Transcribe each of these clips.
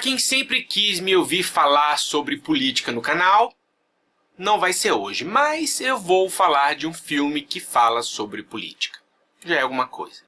quem sempre quis me ouvir falar sobre política no canal, não vai ser hoje, mas eu vou falar de um filme que fala sobre política. Já é alguma coisa.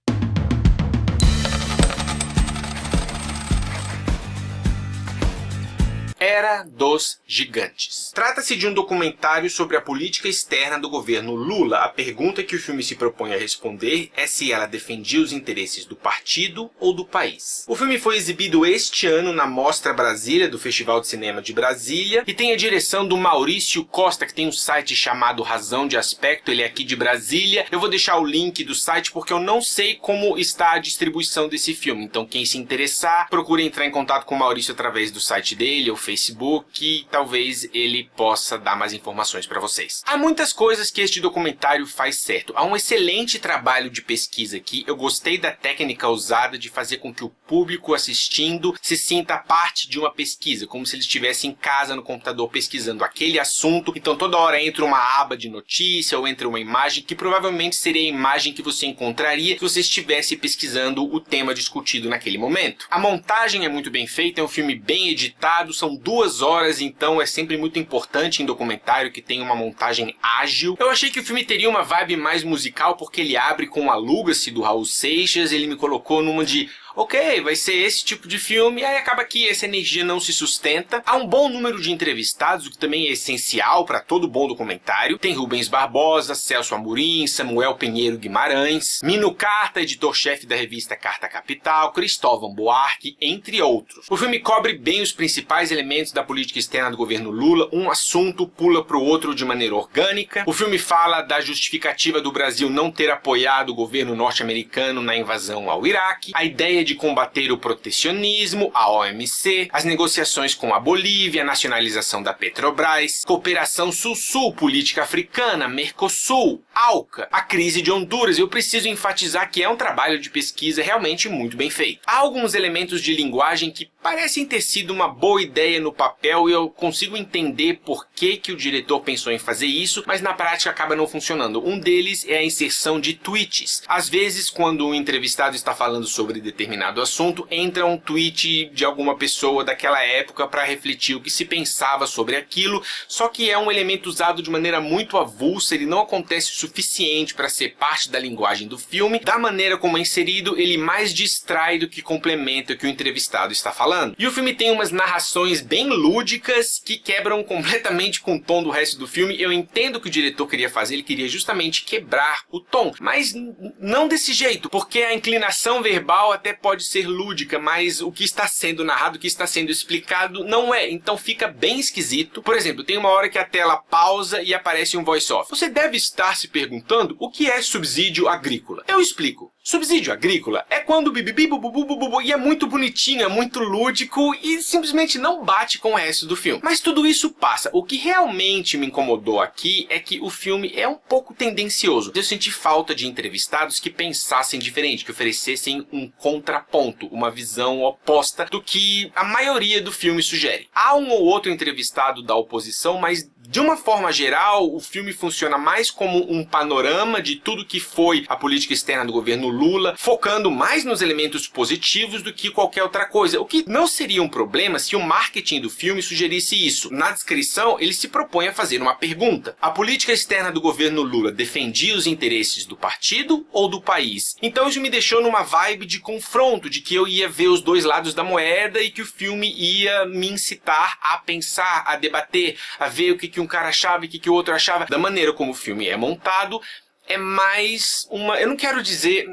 Era dos Gigantes. Trata-se de um documentário sobre a política externa do governo Lula. A pergunta que o filme se propõe a responder é se ela defendia os interesses do partido ou do país. O filme foi exibido este ano na Mostra Brasília, do Festival de Cinema de Brasília, e tem a direção do Maurício Costa, que tem um site chamado Razão de Aspecto, ele é aqui de Brasília. Eu vou deixar o link do site porque eu não sei como está a distribuição desse filme, então quem se interessar, procure entrar em contato com o Maurício através do site dele ou Facebook, talvez ele possa dar mais informações para vocês. Há muitas coisas que este documentário faz certo. Há um excelente trabalho de pesquisa aqui. Eu gostei da técnica usada de fazer com que o público assistindo se sinta parte de uma pesquisa, como se ele estivesse em casa no computador pesquisando aquele assunto. Então toda hora entra uma aba de notícia ou entra uma imagem que provavelmente seria a imagem que você encontraria se você estivesse pesquisando o tema discutido naquele momento. A montagem é muito bem feita, é um filme bem editado, são 2 horas, então é sempre muito importante em documentário que tenha uma montagem ágil. Eu achei que o filme teria uma vibe mais musical porque ele abre com Aluga-se do Raul Seixas, ele me colocou numa de... ok, vai ser esse tipo de filme, e aí acaba que essa energia não se sustenta. Há um bom número de entrevistados, o que também é essencial para todo bom documentário. Tem Rubens Barbosa, Celso Amorim, Samuel Pinheiro Guimarães, Mino Carta, editor-chefe da revista Carta Capital, Cristóvão Buarque, entre outros. O filme cobre bem os principais elementos da política externa do governo Lula, um assunto pula para o outro de maneira orgânica. O filme fala da justificativa do Brasil não ter apoiado o governo norte-americano na invasão ao Iraque, a ideia de combater o protecionismo, a OMC, as negociações com a Bolívia, a nacionalização da Petrobras, cooperação Sul-Sul, política africana, Mercosul, ALCA, a crise de Honduras. Eu preciso enfatizar que é um trabalho de pesquisa realmente muito bem feito. Há alguns elementos de linguagem que parecem ter sido uma boa ideia no papel e eu consigo entender por que o diretor pensou em fazer isso, mas na prática acaba não funcionando. Um deles é a inserção de tweets. Às vezes, quando um entrevistado está falando sobre determinado assunto, entra um tweet de alguma pessoa daquela época para refletir o que se pensava sobre aquilo, só que é um elemento usado de maneira muito avulsa, ele não acontece o suficiente para ser parte da linguagem do filme. Da maneira como é inserido, ele mais distrai do que complementa o que o entrevistado está falando. E o filme tem umas narrações bem lúdicas que quebram completamente com o tom do resto do filme. Eu entendo o que o diretor queria fazer, ele queria justamente quebrar o tom, mas não desse jeito, porque a inclinação verbal até pode ser lúdica, mas o que está sendo narrado, o que está sendo explicado não é, então fica bem esquisito. Por exemplo, tem uma hora que a tela pausa e aparece um voice-off. Você deve estar se perguntando o que é subsídio agrícola. Eu explico. Subsídio agrícola é quando bibibi bububububu e é muito bonitinho, é muito lúdico e simplesmente não bate com o resto do filme. Mas tudo isso passa. O que realmente me incomodou aqui é que o filme é um pouco tendencioso. Eu senti falta de entrevistados que pensassem diferente, que oferecessem um contraponto, uma visão oposta do que a maioria do filme sugere. Há um ou outro entrevistado da oposição, mas de uma forma geral, o filme funciona mais como um panorama de tudo que foi a política externa do governo Lula, focando mais nos elementos positivos do que qualquer outra coisa, o que não seria um problema se o marketing do filme sugerisse isso. Na descrição, ele se propõe a fazer uma pergunta. A política externa do governo Lula defendia os interesses do partido ou do país? Então isso me deixou numa vibe de confronto, de que eu ia ver os dois lados da moeda e que o filme ia me incitar a pensar, a debater, a ver o que um cara achava e o que o outro achava. Da maneira como o filme é montado, é mais uma... eu não quero dizer...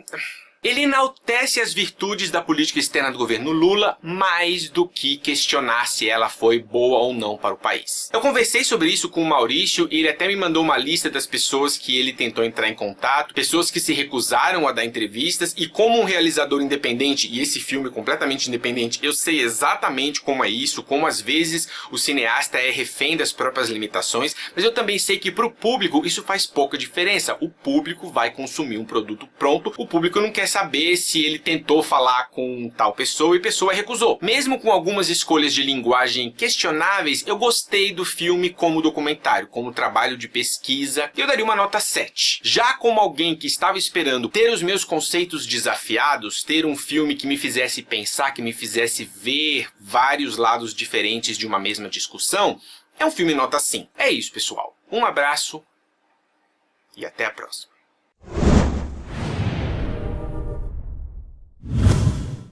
ele enaltece as virtudes da política externa do governo Lula mais do que questionar se ela foi boa ou não para o país. Eu conversei sobre isso com o Maurício e ele até me mandou uma lista das pessoas que ele tentou entrar em contato, pessoas que se recusaram a dar entrevistas, e como um realizador independente, e esse filme é completamente independente, eu sei exatamente como é isso, como às vezes o cineasta é refém das próprias limitações, mas eu também sei que para o público isso faz pouca diferença. O público vai consumir um produto pronto, o público não quer saber se ele tentou falar com tal pessoa e pessoa recusou. Mesmo com algumas escolhas de linguagem questionáveis, eu gostei do filme como documentário, como trabalho de pesquisa, e eu daria uma nota 7. Já como alguém que estava esperando ter os meus conceitos desafiados, ter um filme que me fizesse pensar, que me fizesse ver vários lados diferentes de uma mesma discussão, é um filme nota 5. É isso, pessoal. Um abraço e até a próxima.